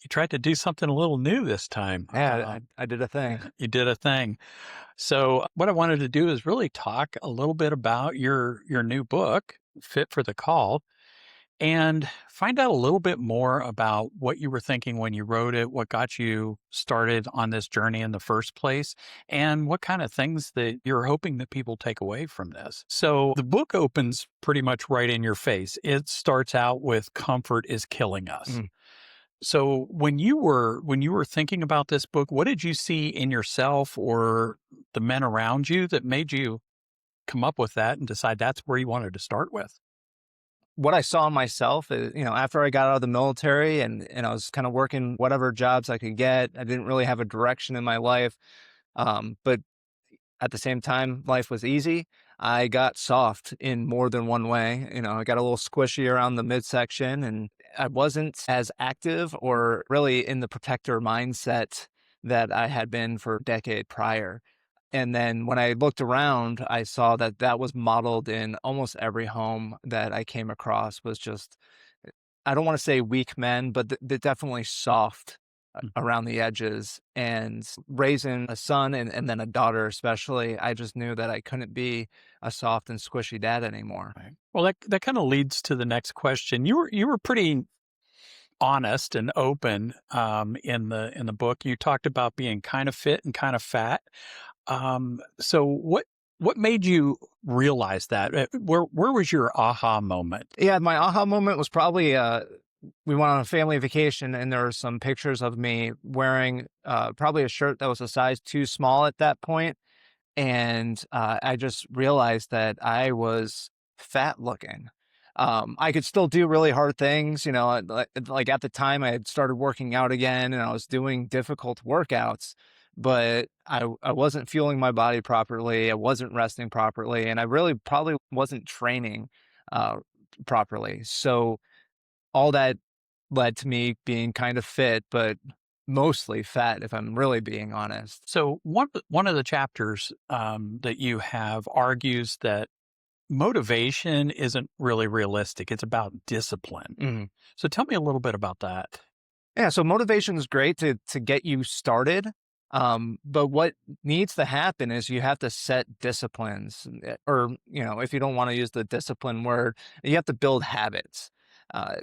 You tried to do something a little new this time. Yeah, I did a thing. You did a thing. So what I wanted to do is really talk a little bit about your new book, Fit for the Call, and find out a little bit more about what you were thinking when you wrote it, what got you started on this journey in the first place, and what kind of things that you're hoping that people take away from this. So the book opens pretty much right in your face. It starts out with comfort is killing us. Mm. So when you were thinking about this book, what did you see in yourself or the men around you that made you come up with that and decide that's where you wanted to start with? What I saw in myself is, after I got out of the military and I was kind of working whatever jobs I could get, I didn't really have a direction in my life. But at the same time, life was easy. I got soft in more than one way. I got a little squishy around the midsection and I wasn't as active or really in the protector mindset that I had been for a decade prior. And then when I looked around, I saw that that was modeled in almost every home that I came across was just, I don't want to say weak men, but they're definitely soft Mm, around the edges. And raising a son and then a daughter, especially, I just knew that I couldn't be a soft and squishy dad anymore. right. Well, that kind of leads to the next question. You were pretty honest and open in the book. You talked about being kind of fit and kind of fat. So what made you realize that? Where was your aha moment? Yeah, my aha moment was probably we went on a family vacation and there were some pictures of me wearing probably a shirt that was a size too small at that point. And I just realized that I was fat looking. I could still do really hard things, like at the time I had started working out again and I was doing difficult workouts, but I wasn't fueling my body properly. I wasn't resting properly, and I really probably wasn't training uh, properly. So all that led to me being kind of fit, but mostly fat, if I'm really being honest. So one of the chapters that you have argues that motivation isn't really realistic. It's about discipline. Mhm. So tell me a little bit about that. Yeah, so motivation is great to get you started. But what needs to happen is you have to set disciplines, or if you don't want to use the discipline word, you have to build habits.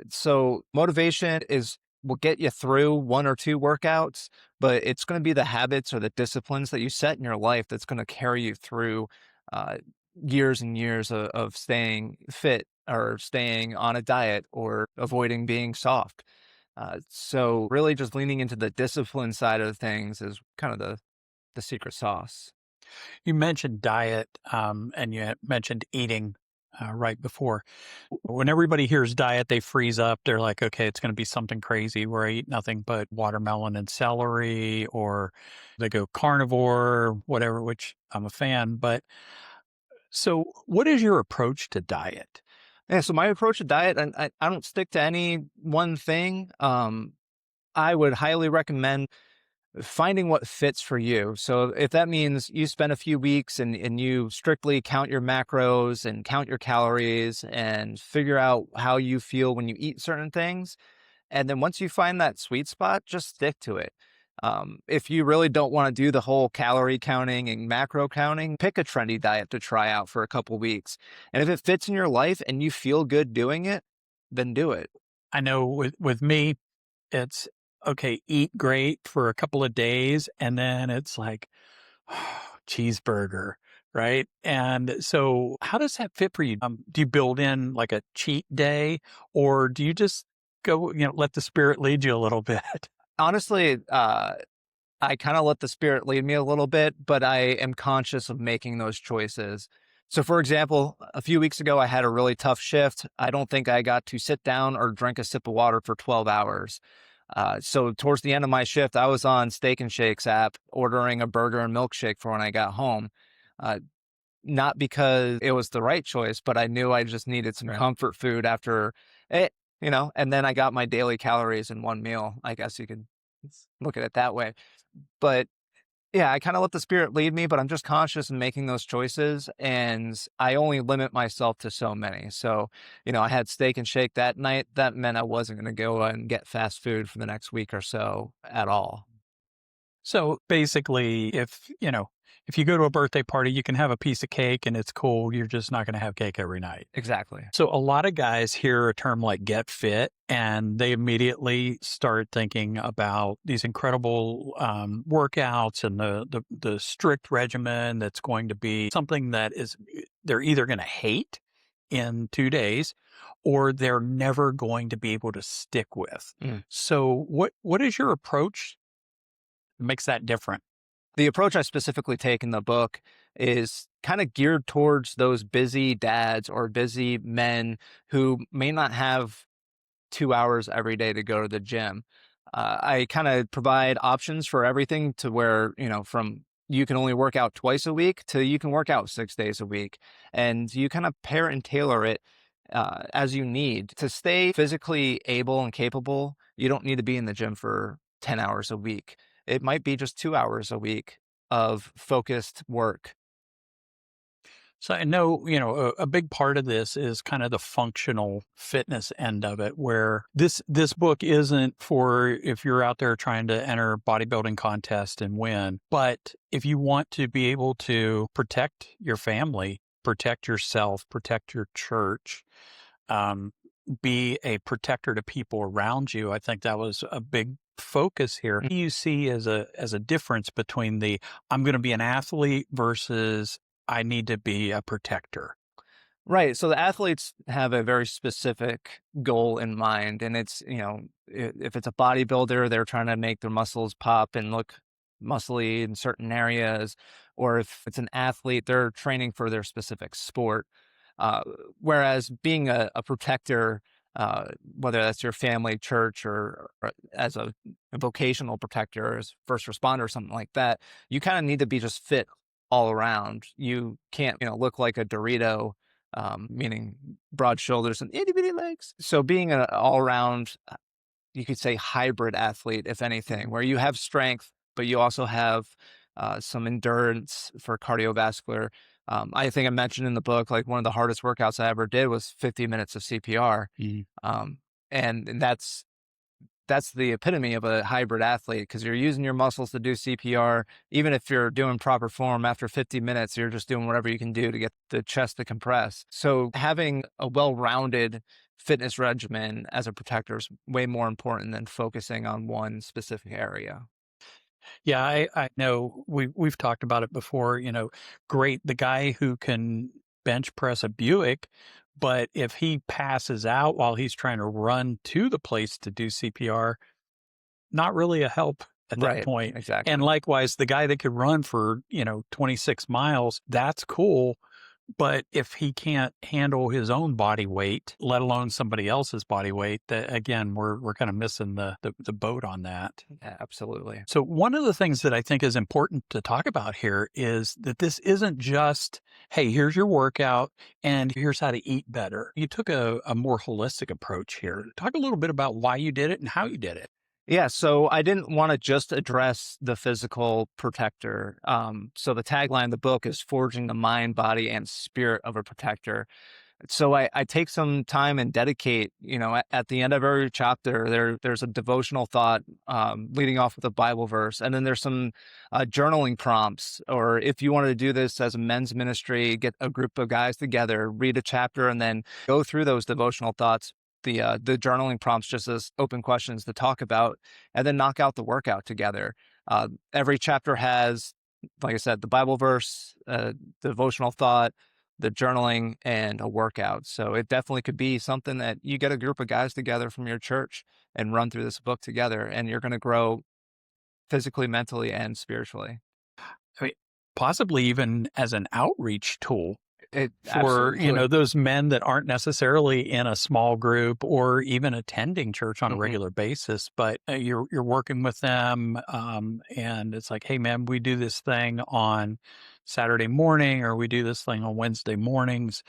So motivation is will get you through one or two workouts, but it's going to be the habits or the disciplines that you set in your life that's going to carry you through uh, years and years of staying fit or staying on a diet or avoiding being soft. So really just leaning into the discipline side of things is kind of the secret sauce. You mentioned diet, and you had mentioned eating right before. When everybody hears diet, they freeze up. They're like, okay, it's going to be something crazy where I eat nothing but watermelon and celery, or they go carnivore, whatever, which I'm a fan. But so, what is your approach to diet? Yeah, so my approach to diet, and I don't stick to any one thing. I would highly recommend finding what fits for you. So if that means you spend a few weeks and you strictly count your macros and count your calories and figure out how you feel when you eat certain things, and then once you find that sweet spot, just stick to it. If you really don't want to do the whole calorie counting and macro counting, pick a trendy diet to try out for a couple weeks. And if it fits in your life and you feel good doing it, then do it. I know with me, it's okay, eat great for a couple of days, and then it's like cheeseburger, right? And so, how does that fit for you? Do you build in like a cheat day, or do you just go, let the spirit lead you a little bit? Honestly, I kind of let the spirit lead me a little bit, but I am conscious of making those choices. So, for example, a few weeks ago, I had a really tough shift. I don't think I got to sit down or drink a sip of water for 12 hours. So, towards the end of my shift, I was on Steak and Shakes app ordering a burger and milkshake for when I got home. Uh, Not because it was the right choice, but I knew I just needed some Right. comfort food after it, and then I got my daily calories in one meal. I guess you could look at it that way. But Yeah, I kinda let the spirit lead me, but I'm just conscious in making those choices, and I only limit myself to so many. So, I had Steak and Shake that night. That meant I wasn't gonna go and get fast food for the next week or so at all. So basically, if you go to a birthday party, you can have a piece of cake and it's cool. You're just not going to have cake every night. Exactly. So a lot of guys hear a term like get fit and they immediately start thinking about these incredible workouts and the strict regimen that's going to be something that is they're either going to hate in 2 days or they're never going to be able to stick with. Mm. So what is your approach that makes that different? The approach I specifically take in the book is kinda geared towards those busy dads or busy men who may not have 2 hours every day to go to the gym. I kinda provide options for everything to where, from you can only work out twice a week to you can work out 6 days a week, and you kinda pair and tailor it, as you need. To stay physically able and capable, you don't need to be in the gym for 10 hours a week. It might be just 2 hours a week of focused work. So I know, a big part of this is kind of the functional fitness end of it, where this book isn't for if you're out there trying to enter bodybuilding contest and win, but if you want to be able to protect your family, protect yourself, protect your church, um, be a protector to people around you. I think that was a big focus here. What do you see as a difference between the I'm going to be an athlete versus I need to be a protector? Right. So the athletes have a very specific goal in mind. And it's, if it's a bodybuilder, they're trying to make their muscles pop and look muscly in certain areas. Or if it's an athlete, they're training for their specific sport. Uh, Whereas being a protector, whether that's your family, church, or as a vocational protector, as first responder, or something like that, you kind of need to be just fit all around. You can't, look like a Dorito, meaning broad shoulders and itty bitty legs. So being an all around, you could say hybrid athlete, if anything, where you have strength, but you also have some endurance for cardiovascular. I think I mentioned in the book, like one of the hardest workouts I ever did was 50 minutes of CPR. Mhm. Um, and that's the epitome of a hybrid athlete because you're using your muscles to do CPR. Even if you're doing proper form after 50 minutes, you're just doing whatever you can do to get the chest to compress. So having a well-rounded fitness regimen as a protector is way more important than focusing on one specific area. Yeah, I know we've talked about it before, great the guy who can bench press a Buick, but if he passes out while he's trying to run to the place to do CPR, not really a help at that Right. point. And Exactly. likewise, the guy that could run for, 26 miles, that's cool. But if he can't handle his own body weight, let alone somebody else's body weight, that again, we're kind of missing the boat on that. Yeah, absolutely. So one of the things that I think is important to talk about here is that this isn't just, hey, here's your workout and here's how to eat better. You took a more holistic approach here. Talk a little bit about why you did it and how you did it. Yeah, so I didn't want to just address the physical protector. So the tagline of the book is forging the mind, body, and spirit of a protector. So I take some time and dedicate, at the end of every chapter, there's a devotional thought leading off with a Bible verse. And then there's some journaling prompts. Or if you wanted to do this as a men's ministry, get a group of guys together, read a chapter, and then go through those devotional thoughts. The journaling prompts just as open questions to talk about, and then knock out the workout together. Every chapter has, like I said, the Bible verse, devotional thought, the journaling, and a workout. So it definitely could be something that you get a group of guys together from your church and run through this book together, and you're going to grow physically, mentally, and spiritually. I mean, possibly even as an outreach tool It for, absolutely. those men that aren't necessarily in a small group or even attending church on a Hmm. regular basis, but you're working with them, and it's like, hey, man, we do this thing on Saturday morning, or we do this thing on Wednesday mornings.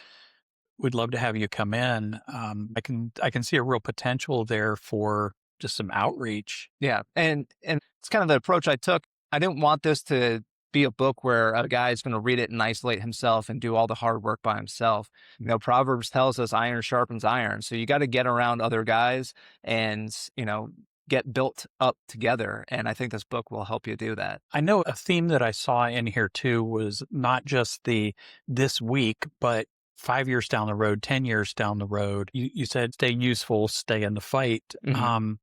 We'd love to have you come in. I can see a real potential there for just some outreach. Yeah, and it's kind of the approach I took. I didn't want this to be a book where a guy is going to read it and isolate himself and do all the hard work by himself. Proverbs tells us iron sharpens iron. So you got to get around other guys and, get built up together. And I think this book will help you do that. I know a theme that I saw in here too was not just the this week, but 5 years down the road, 10 years down the road. You said stay useful, stay in the fight. Mhm.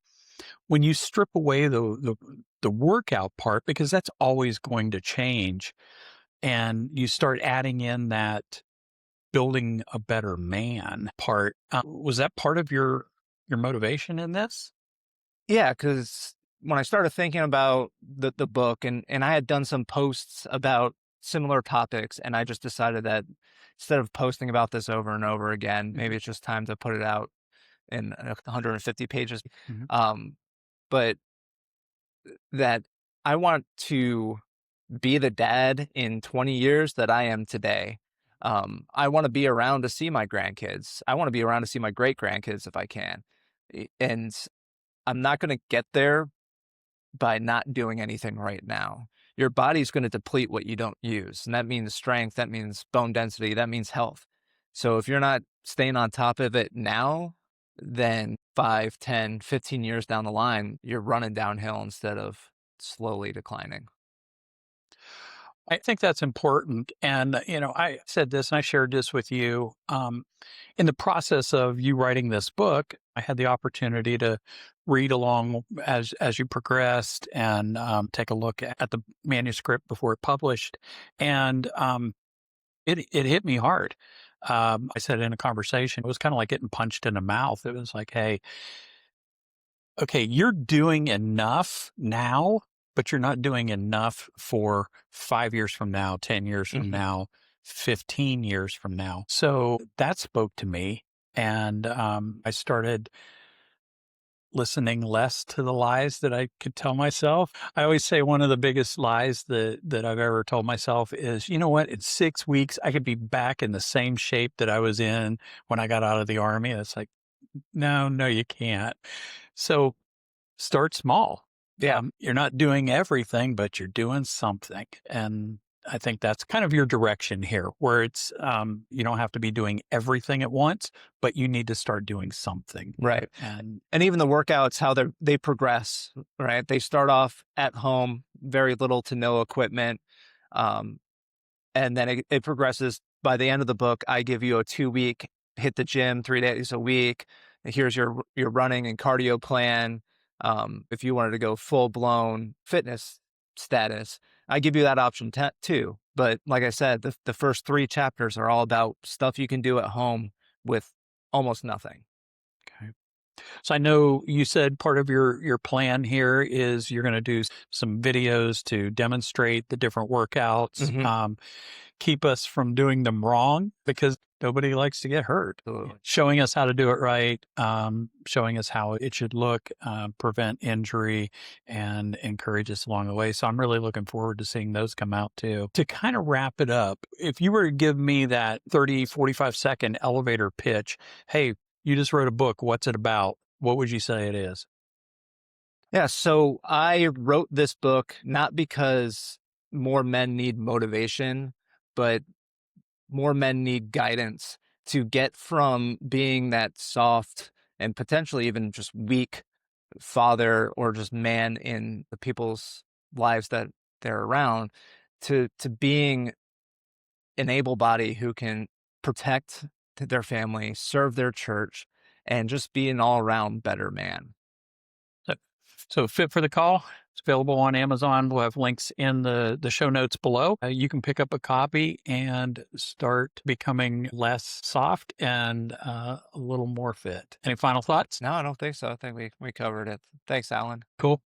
When you strip away the workout part, because that's always going to change, and you start adding in that building a better man part, was that part of your motivation in this? Yeah, because when I started thinking about the book and I had done some posts about similar topics, and I just decided that instead of posting about this over and over again, maybe Mhm, it's just time to put it out in 150 pages. mhm. Um, but that I want to be the dad in 20 years that I am today. I want to be around to see my grandkids. I want to be around to see my great grandkids if I can. And I'm not going to get there by not doing anything right now. Your body's going to deplete what you don't use. And that means strength, that means bone density, that means health. So if you're not staying on top of it now, then 5, 10, 15 years down the line, you're running downhill instead of slowly declining. I think that's important. And, I said this and I shared this with you. In the process of you writing this book, I had the opportunity to read along as you progressed and take a look at the manuscript before it published. And it hit me hard. I said in a conversation, it was kind of like getting punched in the mouth. It was like, hey, okay, you're doing enough now, but you're not doing enough for 5 years from now, 10 years from Mhm. now, 15 years from now. So that spoke to me. And I started listening less to the lies that I could tell myself. I always say one of the biggest lies that I've ever told myself is, you know what, in 6 weeks, I could be back in the same shape that I was in when I got out of the army. It's like, no, no, you can't. So start small. Yeah, You're not doing everything, but you're doing something. And I think that's kind of your direction here, where it's you don't have to be doing everything at once, but you need to start doing something. right. And And even the workouts, how they progress, right? They start off at home, very little to no equipment. Um, and then it progresses. By the end of the book, I give you a 2 week hit the gym 3 days a week. And here's your running and cardio plan. If you wanted to go full blown fitness status, I give you that option too. But like I said, the first 3 chapters are all about stuff you can do at home with almost nothing. okay. So I know you said part of your plan here is you're going to do some videos to demonstrate the different workouts. Hmm. Keep us from doing them wrong because nobody likes to get hurt. Absolutely. Showing us how to do it right, showing us how it should look, prevent injury, and encourage us along the way. So I'm really looking forward to seeing those come out too. To kind of wrap it up, if you were to give me that 30, 45-second elevator pitch, hey, you just wrote a book. What's it about? What would you say it is? Yeah, so I wrote this book not because more men need motivation, but more men need guidance to get from being that soft and potentially even just weak father or just man in the people's lives that they're around to being an able body who can protect their family, serve their church, and just be an all around better man. So so Fit for the Call. It's available on Amazon. We'll have links in the show notes below. You can pick up a copy and start becoming less soft and a little more fit. Any final thoughts? No, I don't think so. I think we covered it. Thanks, Alan. Cool.